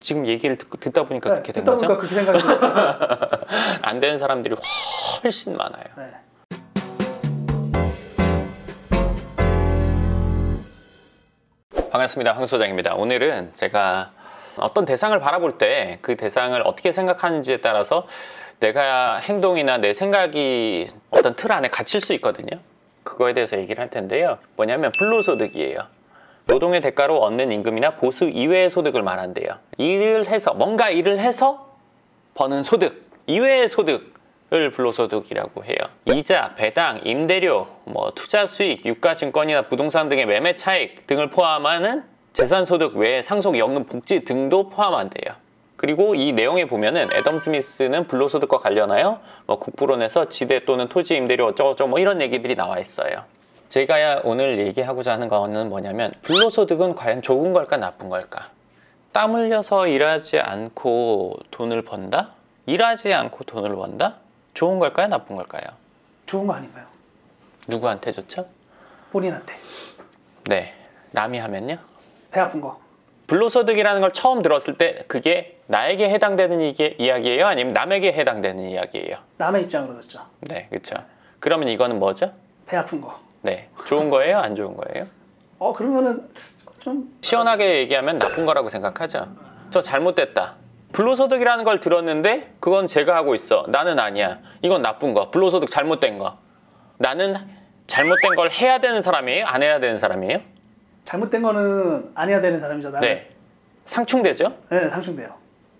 지금 얘기를 듣다 보니까 네, 그렇게 된 듣다 거죠? 보니까 그렇게 생각이 들어요. 안 되는 사람들이 훨씬 많아요. 네. 반갑습니다. 황 소장입니다. 오늘은 제가 어떤 대상을 바라볼 때 그 대상을 어떻게 생각하는지에 따라서 내가 행동이나 내 생각이 어떤 틀 안에 갇힐 수 있거든요. 그거에 대해서 얘기를 할 텐데요. 뭐냐면 불로소득이에요. 노동의 대가로 얻는 임금이나 보수 이외의 소득을 말한대요. 뭔가 일을 해서 버는 소득 이외의 소득을 불로소득이라고 해요. 이자, 배당, 임대료, 투자 수익, 유가증권이나 부동산 등의 매매 차익 등을 포함하는 재산소득 외에 상속, 연금, 복지 등도 포함한대요. 그리고 이 내용에 보면은 애덤 스미스는 불로소득과 관련하여 국부론에서 지대 또는 토지 임대료 어쩌고저쩌고 이런 얘기들이 나와 있어요. 제가 오늘 얘기하고자 하는 거는 뭐냐면 불로소득은 과연 좋은 걸까 나쁜 걸까? 땀 흘려서 일하지 않고 돈을 번다? 일하지 않고 돈을 번다? 좋은 걸까요? 나쁜 걸까요? 좋은 거 아닌가요? 누구한테 좋죠? 본인한테. 네. 남이 하면요? 배 아픈 거. 불로소득이라는 걸 처음 들었을 때 그게 나에게 해당되는 이야기예요? 아니면 남에게 해당되는 이야기예요? 남의 입장으로 듣죠. 네, 그렇죠. 그러면 이거는 뭐죠? 배 아픈 거. 네. 좋은 거예요? 안 좋은 거예요? 그러면은 좀 시원하게 얘기하면 나쁜 거라고 생각하죠. 저 잘못됐다. 불로소득이라는 걸 들었는데 그건 제가 하고 있어. 나는 아니야. 이건 나쁜 거. 불로소득 잘못된 거. 나는 잘못된 걸 해야 되는 사람이에요? 안 해야 되는 사람이에요? 잘못된 거는 안 해야 되는 사람이죠. 나는. 네. 상충되죠? 네, 상충돼요.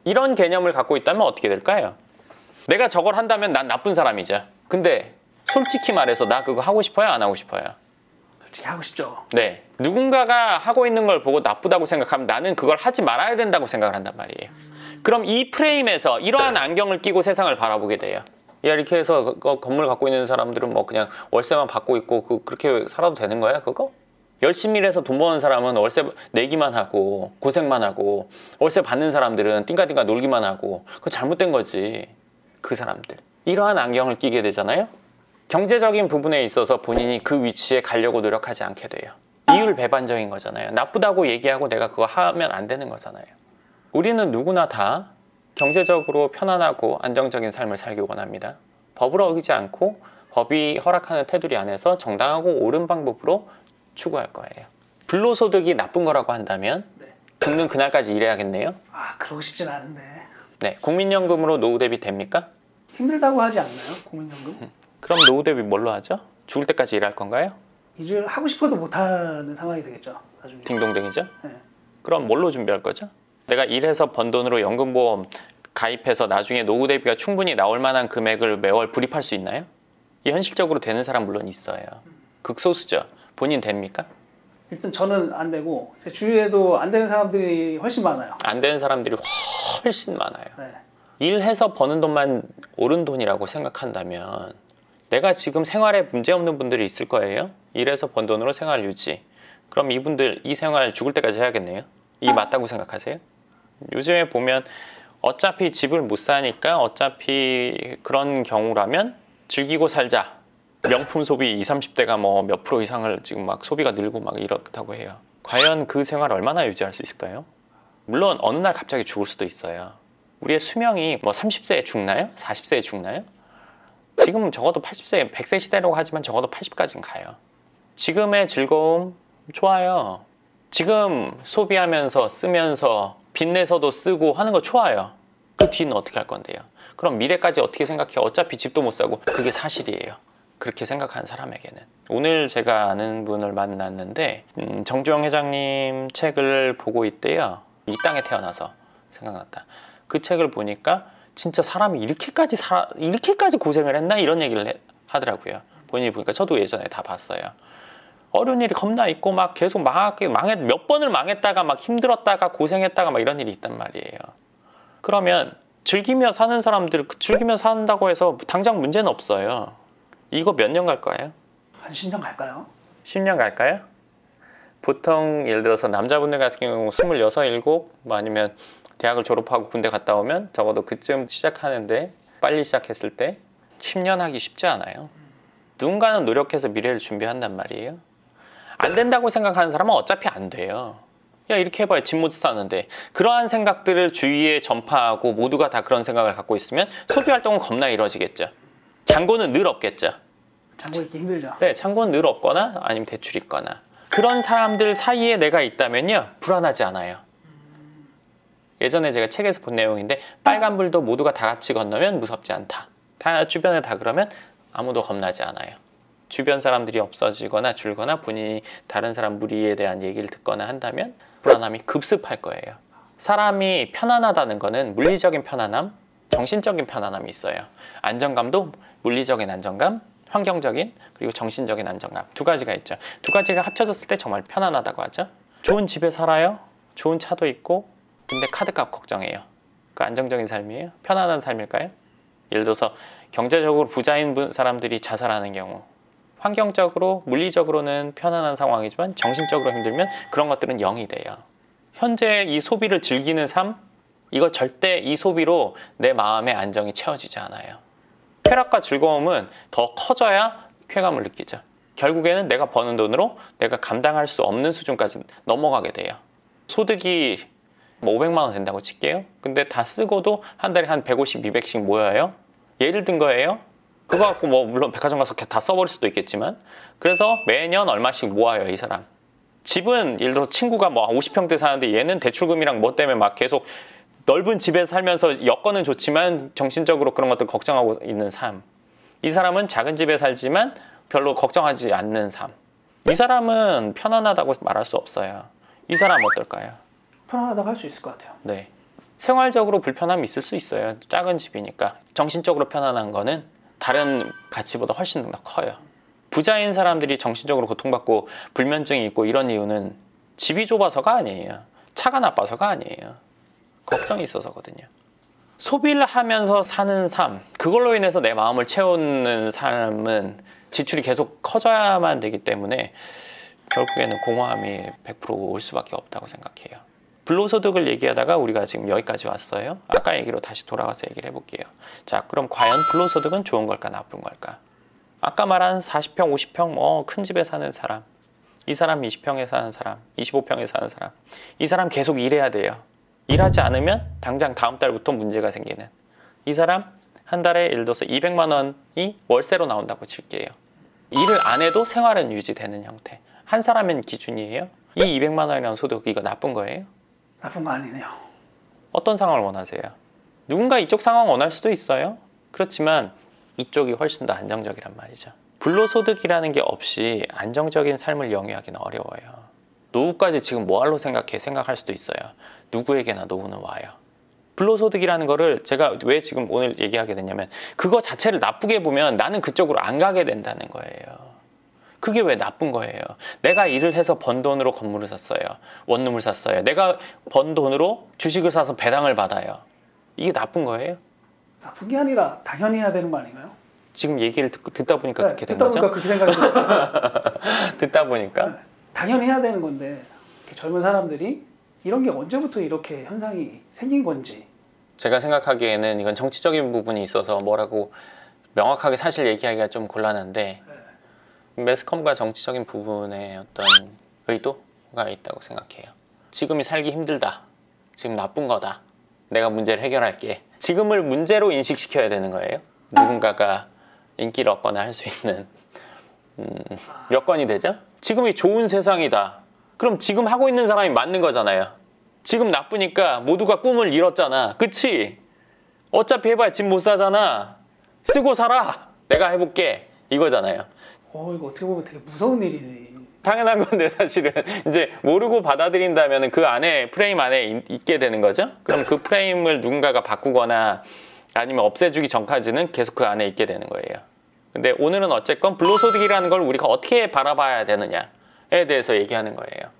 이런 개념을 갖고 있다면 어떻게 될까요? 내가 저걸 한다면 난 나쁜 사람이죠. 근데 솔직히 말해서 나 그거 하고 싶어요? 안 하고 싶어요? 솔직히 하고 싶죠. 네. 누군가가 하고 있는 걸 보고 나쁘다고 생각하면 나는 그걸 하지 말아야 된다고 생각을 한단 말이에요. 그럼 이 프레임에서 이러한 안경을 끼고 세상을 바라보게 돼요. 이렇게 해서 건물 갖고 있는 사람들은 그냥 월세만 받고 있고 그렇게 살아도 되는 거야 그거? 열심히 일해서 돈 버는 사람은 월세 내기만 하고 고생만 하고 월세 받는 사람들은 띵가띵가 놀기만 하고 그거 잘못된 거지. 그 사람들. 이러한 안경을 끼게 되잖아요. 경제적인 부분에 있어서 본인이 그 위치에 가려고 노력하지 않게 돼요. 이율배반적인 거잖아요. 나쁘다고 얘기하고 내가 그거 하면 안 되는 거잖아요. 우리는 누구나 다 경제적으로 편안하고 안정적인 삶을 살기 원합니다. 법을 어기지 않고 법이 허락하는 테두리 안에서 정당하고 옳은 방법으로 추구할 거예요. 불로소득이 나쁜 거라고 한다면 네. 죽는 그날까지 일해야겠네요. 그러고 싶진 않은데. 네, 국민연금으로 노후 대비 됩니까? 힘들다고 하지 않나요? 국민연금? 그럼 노후 대비 뭘로 하죠? 죽을 때까지 일할 건가요? 이주를 하고 싶어도 못하는 상황이 되겠죠. 나중에. 딩동댕이죠? 네. 그럼 뭘로 준비할 거죠? 내가 일해서 번 돈으로 연금보험 가입해서 나중에 노후 대비가 충분히 나올 만한 금액을 매월 불입할 수 있나요? 이 현실적으로 되는 사람 물론 있어요. 극소수죠. 본인 됩니까? 일단 저는 안 되고 제 주위에도 안 되는 사람들이 훨씬 많아요. 안 되는 사람들이 훨씬 많아요. 네. 일해서 버는 돈만 옳은 돈이라고 생각한다면 내가 지금 생활에 문제없는 분들이 있을 거예요. 일해서 번 돈으로 생활 유지. 그럼 이분들 이 생활 죽을 때까지 해야겠네요. 이 맞다고 생각하세요? 요즘에 보면 어차피 집을 못 사니까 어차피 그런 경우라면 즐기고 살자. 명품 소비 20, 30대가 몇 프로 이상을 지금 소비가 늘고 이렇다고 해요. 과연 그 생활 얼마나 유지할 수 있을까요? 물론 어느 날 갑자기 죽을 수도 있어요. 우리의 수명이 30세에 죽나요? 40세에 죽나요? 지금 적어도 80세, 100세 시대라고 하지만 적어도 80까지는 가요. 지금의 즐거움 좋아요. 지금 소비하면서 쓰면서 빚내서도 쓰고 하는 거 좋아요. 그 뒤는 어떻게 할 건데요? 그럼 미래까지 어떻게 생각해요? 어차피 집도 못 사고 그게 사실이에요. 그렇게 생각하는 사람에게는. 오늘 제가 아는 분을 만났는데 정주영 회장님 책을 보고 있대요. 이 땅에 태어나서 생각났다. 그 책을 보니까 진짜 사람이 이렇게까지 고생을 했나? 이런 얘기를 하더라고요. 본인이 보니까 저도 예전에 다 봤어요. 어려운 일이 겁나 있고 계속 몇 번을 망했다가 힘들었다가 고생했다가 이런 일이 있단 말이에요. 그러면 즐기며 사는 사람들 즐기며 산다고 해서 당장 문제는 없어요. 이거 몇 년 갈 거예요? 한 10년 갈까요? 10년 갈까요? 보통 예를 들어서 남자분들 같은 경우 26, 7 아니면 대학을 졸업하고 군대 갔다 오면 적어도 그쯤 시작하는데 빨리 시작했을 때 10년 하기 쉽지 않아요. 누군가는 노력해서 미래를 준비한단 말이에요. 안 된다고 생각하는 사람은 어차피 안 돼요. 야 이렇게 해봐야 집 못 사는데. 그러한 생각들을 주위에 전파하고 모두가 다 그런 생각을 갖고 있으면 소비활동은 겁나 이루어지겠죠. 잔고는 늘 없겠죠. 잔고 있기 힘들죠. 네, 잔고는 늘 없거나 아니면 대출이 있거나. 그런 사람들 사이에 내가 있다면요 불안하지 않아요. 예전에 제가 책에서 본 내용인데 빨간불도 모두가 다 같이 건너면 무섭지 않다. 다 주변에 다 그러면 아무도 겁나지 않아요. 주변 사람들이 없어지거나 줄거나 본인이 다른 사람 무리에 대한 얘기를 듣거나 한다면 불안함이 급습할 거예요. 사람이 편안하다는 거는 물리적인 편안함, 정신적인 편안함이 있어요. 안정감도 물리적인 안정감, 환경적인 그리고 정신적인 안정감 두 가지가 있죠. 두 가지가 합쳐졌을 때 정말 편안하다고 하죠. 좋은 집에 살아요. 좋은 차도 있고 근데 카드값 걱정해요. 그 안정적인 삶이에요? 편안한 삶일까요? 예를 들어서 경제적으로 부자인 사람들이 자살하는 경우 환경적으로 물리적으로는 편안한 상황이지만 정신적으로 힘들면 그런 것들은 0이 돼요. 현재 이 소비를 즐기는 삶 이거 절대 이 소비로 내 마음의 안정이 채워지지 않아요. 쾌락과 즐거움은 더 커져야 쾌감을 느끼죠. 결국에는 내가 버는 돈으로 내가 감당할 수 없는 수준까지 넘어가게 돼요. 소득이 500만 원 된다고 칠게요. 근데 다 쓰고도 한 달에 한 150, 200씩 모여요. 예를 든 거예요. 그거 갖고 뭐 물론 백화점 가서 다 써버릴 수도 있겠지만 그래서 매년 얼마씩 모아요 이 사람. 집은 예를 들어서 친구가 뭐 50평대 사는데 얘는 대출금이랑 뭐 때문에 막 계속 넓은 집에 살면서 여건은 좋지만 정신적으로 그런 것들 걱정하고 있는 삶. 이 사람은 작은 집에 살지만 별로 걱정하지 않는 삶. 이 사람은 편안하다고 말할 수 없어요. 이 사람 어떨까요? 편안하다고 할 수 있을 것 같아요. 네. 생활적으로 불편함이 있을 수 있어요. 작은 집이니까. 정신적으로 편안한 거는 다른 가치보다 훨씬 더 커요. 부자인 사람들이 정신적으로 고통받고 불면증이 있고 이런 이유는 집이 좁아서가 아니에요. 차가 나빠서가 아니에요. 걱정이 있어서거든요. 소비를 하면서 사는 삶, 그걸로 인해서 내 마음을 채우는 삶은 지출이 계속 커져야만 되기 때문에 결국에는 공허함이 100% 올 수밖에 없다고 생각해요. 불로소득을 얘기하다가 우리가 지금 여기까지 왔어요. 아까 얘기로 다시 돌아가서 얘기를 해볼게요. 자, 그럼 과연 불로소득은 좋은 걸까 나쁜 걸까? 아까 말한 40평, 50평 큰 집에 사는 사람, 이 사람 20평에 사는 사람, 25평에 사는 사람, 이 사람 계속 일해야 돼요. 일하지 않으면 당장 다음 달부터 문제가 생기는 이 사람 한 달에 예를 들어서 200만 원이 월세로 나온다고 칠게요. 일을 안 해도 생활은 유지되는 형태. 한 사람은 기준이에요. 이 200만 원이라는 소득 이거 나쁜 거예요? 나쁜 거 아니네요. 어떤 상황을 원하세요? 누군가 이쪽 상황 원할 수도 있어요. 그렇지만 이쪽이 훨씬 더 안정적이란 말이죠. 불로소득이라는 게 없이 안정적인 삶을 영위하기는 어려워요. 노후까지 지금 뭐할로 생각할 수도 있어요. 누구에게나 노후는 와요. 불로소득이라는 거를 제가 왜 지금 오늘 얘기하게 됐냐면 그거 자체를 나쁘게 보면 나는 그쪽으로 안 가게 된다는 거예요. 그게 왜 나쁜 거예요? 내가 일을 해서 번 돈으로 건물을 샀어요. 원룸을 샀어요. 내가 번 돈으로 주식을 사서 배당을 받아요. 이게 나쁜 거예요? 나쁜 게 아니라 당연히 해야 되는 거 아닌가요? 지금 얘기를 듣다 보니까 네, 그렇게 된 듣다 거죠? 보니까 그렇게 생각이 들어요. 듣다 보니까 네, 당연히 해야 되는 건데 젊은 사람들이 이런 게 언제부터 이렇게 현상이 생긴 건지 제가 생각하기에는 이건 정치적인 부분이 있어서 뭐라고 명확하게 사실 얘기하기가 좀 곤란한데 매스컴과 정치적인 부분에 어떤 의도가 있다고 생각해요. 지금이 살기 힘들다. 지금 나쁜 거다. 내가 문제를 해결할게. 지금을 문제로 인식시켜야 되는 거예요. 누군가가 인기를 얻거나 할 수 있는 여건이 되죠. 지금이 좋은 세상이다. 그럼 지금 하고 있는 사람이 맞는 거잖아요. 지금 나쁘니까 모두가 꿈을 잃었잖아. 그치? 어차피 해봐야 집 못 사잖아. 쓰고 살아. 내가 해볼게. 이거잖아요. 이거 어떻게 보면 되게 무서운 일이네. 당연한 건데 사실은 이제 모르고 받아들인다면 그 안에 프레임 안에 있게 되는 거죠. 그럼 그 프레임을 누군가가 바꾸거나 아니면 없애주기 전까지는 계속 그 안에 있게 되는 거예요. 근데 오늘은 어쨌건 불로소득이라는 걸 우리가 어떻게 바라봐야 되느냐에 대해서 얘기하는 거예요.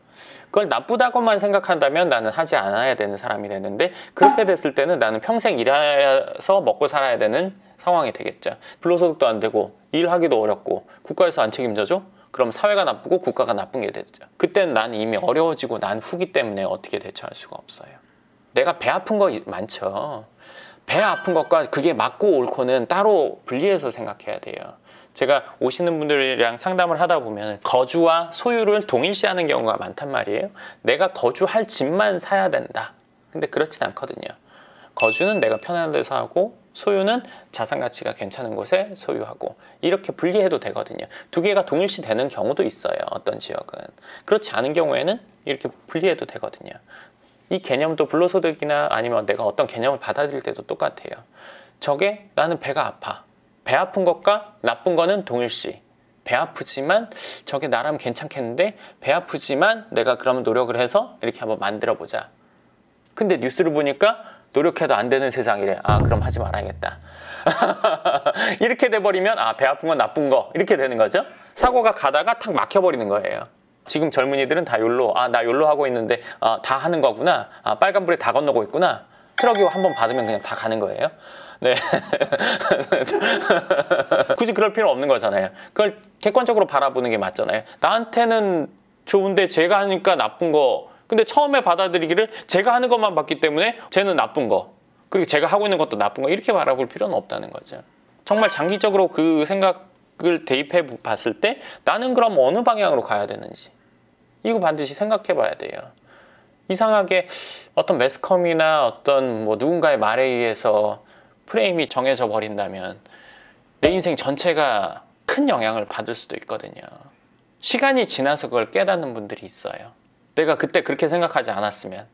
그걸 나쁘다고만 생각한다면 나는 하지 않아야 되는 사람이 되는데 그렇게 됐을 때는 나는 평생 일해서 먹고 살아야 되는 상황이 되겠죠. 불로소득도 안 되고 일하기도 어렵고 국가에서 안 책임져줘? 그럼 사회가 나쁘고 국가가 나쁜 게 되죠. 그때는 나는 이미 어려워지고 난 후기 때문에 어떻게 대처할 수가 없어요. 내가 배 아픈 거 많죠. 배 아픈 것과 그게 맞고 옳고는 따로 분리해서 생각해야 돼요. 제가 오시는 분들이랑 상담을 하다 보면 거주와 소유를 동일시하는 경우가 많단 말이에요. 내가 거주할 집만 사야 된다. 근데 그렇진 않거든요. 거주는 내가 편한 데서 하고 소유는 자산 가치가 괜찮은 곳에 소유하고 이렇게 분리해도 되거든요. 두 개가 동일시 되는 경우도 있어요. 어떤 지역은. 그렇지 않은 경우에는 이렇게 분리해도 되거든요. 이 개념도 불로소득이나 아니면 내가 어떤 개념을 받아들일 때도 똑같아요. 저게 나는 배가 아파. 배 아픈 것과 나쁜 거는 동일시. 배 아프지만 저게 나라면 괜찮겠는데 배 아프지만 내가 그러면 노력을 해서 이렇게 한번 만들어 보자. 근데 뉴스를 보니까 노력해도 안 되는 세상이래. 아, 그럼 하지 말아야겠다. 이렇게 돼버리면 아, 배 아픈 건 나쁜 거 이렇게 되는 거죠. 사고가 가다가 탁 막혀버리는 거예요. 지금 젊은이들은 다 욜로. 아, 나 욜로 하고 있는데 다 하는 거구나. 아, 빨간불에 다 건너고 있구나. 트럭이 한번 받으면 그냥 다 가는 거예요. 네. 굳이 그럴 필요 없는 거잖아요. 그걸 객관적으로 바라보는 게 맞잖아요. 나한테는 좋은데 제가 하니까 나쁜 거. 근데 처음에 받아들이기를 제가 하는 것만 봤기 때문에 쟤는 나쁜 거. 그리고 제가 하고 있는 것도 나쁜 거. 이렇게 바라볼 필요는 없다는 거죠. 정말 장기적으로 그 생각을 대입해 봤을 때 나는 그럼 어느 방향으로 가야 되는지. 이거 반드시 생각해 봐야 돼요. 이상하게 어떤 매스컴이나 어떤 뭐 누군가의 말에 의해서 프레임이 정해져 버린다면 내 인생 전체가 큰 영향을 받을 수도 있거든요. 시간이 지나서 그걸 깨닫는 분들이 있어요. 내가 그때 그렇게 생각하지 않았으면.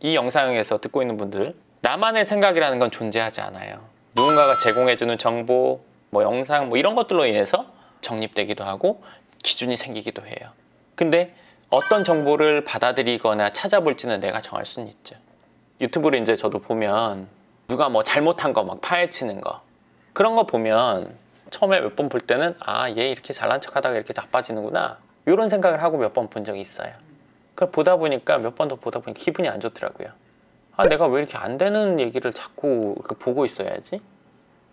이 영상에서 듣고 있는 분들, 나만의 생각이라는 건 존재하지 않아요. 누군가가 제공해주는 정보, 뭐 영상, 뭐 이런 것들로 인해서 정립되기도 하고 기준이 생기기도 해요. 근데 어떤 정보를 받아들이거나 찾아볼지는 내가 정할 수는 있죠. 유튜브를 이제 저도 보면 누가 뭐 잘못한 거 막 파헤치는 거 그런 거 보면 처음에 몇 번 볼 때는 아, 얘 이렇게 잘난 척 하다가 이렇게 자빠지는구나 이런 생각을 하고 몇 번 본 적이 있어요. 그걸 보다 보니까 몇 번 더 보다 보니까 기분이 안 좋더라고요. 아, 내가 왜 이렇게 안 되는 얘기를 자꾸 보고 있어야지?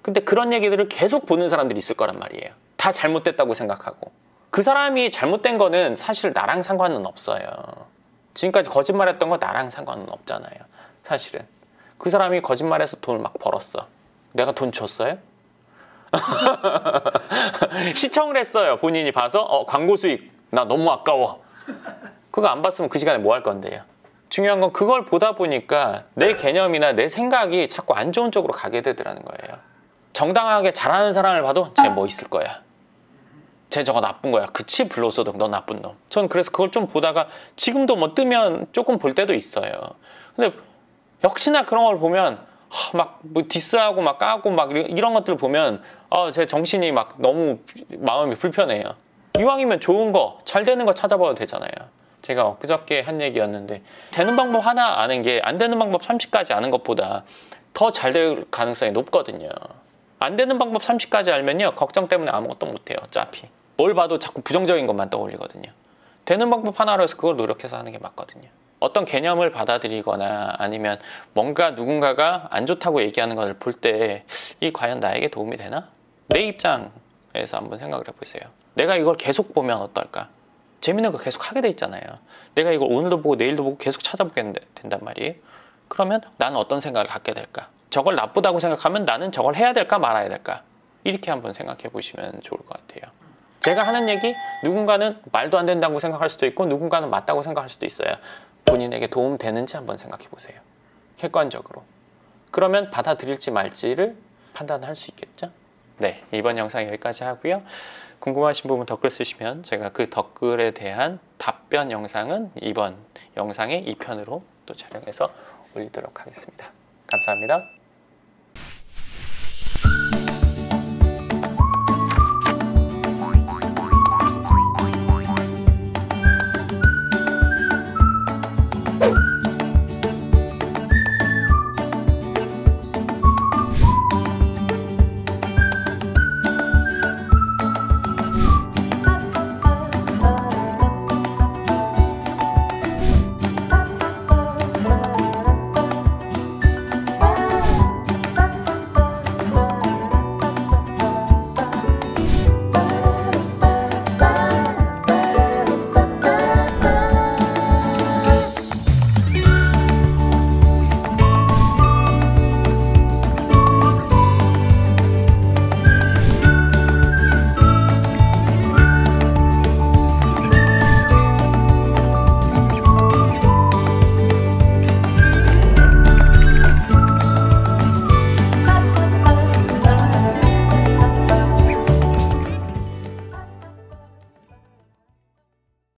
근데 그런 얘기들을 계속 보는 사람들이 있을 거란 말이에요. 다 잘못됐다고 생각하고. 그 사람이 잘못된 거는 사실 나랑 상관은 없어요. 지금까지 거짓말했던 거 나랑 상관은 없잖아요. 사실은. 그 사람이 거짓말해서 돈을 막 벌었어. 내가 돈 줬어요? 시청을 했어요. 본인이 봐서 광고 수익 나 너무 아까워. 그거 안 봤으면 그 시간에 뭐 할 건데요. 중요한 건 그걸 보다 보니까 내 개념이나 내 생각이 자꾸 안 좋은 쪽으로 가게 되더라는 거예요. 정당하게 잘하는 사람을 봐도 쟤 뭐 있을 거야. 쟤 저거 나쁜 거야. 그치 불로소득 너 나쁜 놈. 전 그래서 그걸 좀 보다가 지금도 뭐 뜨면 조금 볼 때도 있어요. 근데 역시나 그런 걸 보면 막 뭐 디스하고 막 까고 막 이런 것들 보면 제 정신이 막 너무 마음이 불편해요. 이왕이면 좋은 거, 잘 되는 거 찾아봐도 되잖아요. 제가 엊그저께 한 얘기였는데 되는 방법 하나 아는 게 안 되는 방법 30가지 아는 것보다 더 잘 될 가능성이 높거든요. 안 되는 방법 30가지 알면요. 걱정 때문에 아무것도 못해요. 어차피. 뭘 봐도 자꾸 부정적인 것만 떠올리거든요. 되는 방법 하나로 해서 그걸 노력해서 하는 게 맞거든요. 어떤 개념을 받아들이거나 아니면 뭔가 누군가가 안 좋다고 얘기하는 것을 볼 때 이 과연 나에게 도움이 되나? 내 입장에서 한번 생각을 해보세요. 내가 이걸 계속 보면 어떨까? 재밌는 거 계속 하게 돼 있잖아요. 내가 이걸 오늘도 보고 내일도 보고 계속 찾아보게 된단 말이에요. 그러면 나는 어떤 생각을 갖게 될까? 저걸 나쁘다고 생각하면 나는 저걸 해야 될까 말아야 될까? 이렇게 한번 생각해 보시면 좋을 것 같아요. 제가 하는 얘기 누군가는 말도 안 된다고 생각할 수도 있고 누군가는 맞다고 생각할 수도 있어요. 본인에게 도움 되는지 한번 생각해 보세요. 객관적으로. 그러면 받아들일지 말지를 판단할 수 있겠죠? 네, 이번 영상 여기까지 하고요. 궁금하신 부분 댓글 쓰시면 제가 그 댓글에 대한 답변 영상은 이번 영상의 2편으로 또 촬영해서 올리도록 하겠습니다. 감사합니다.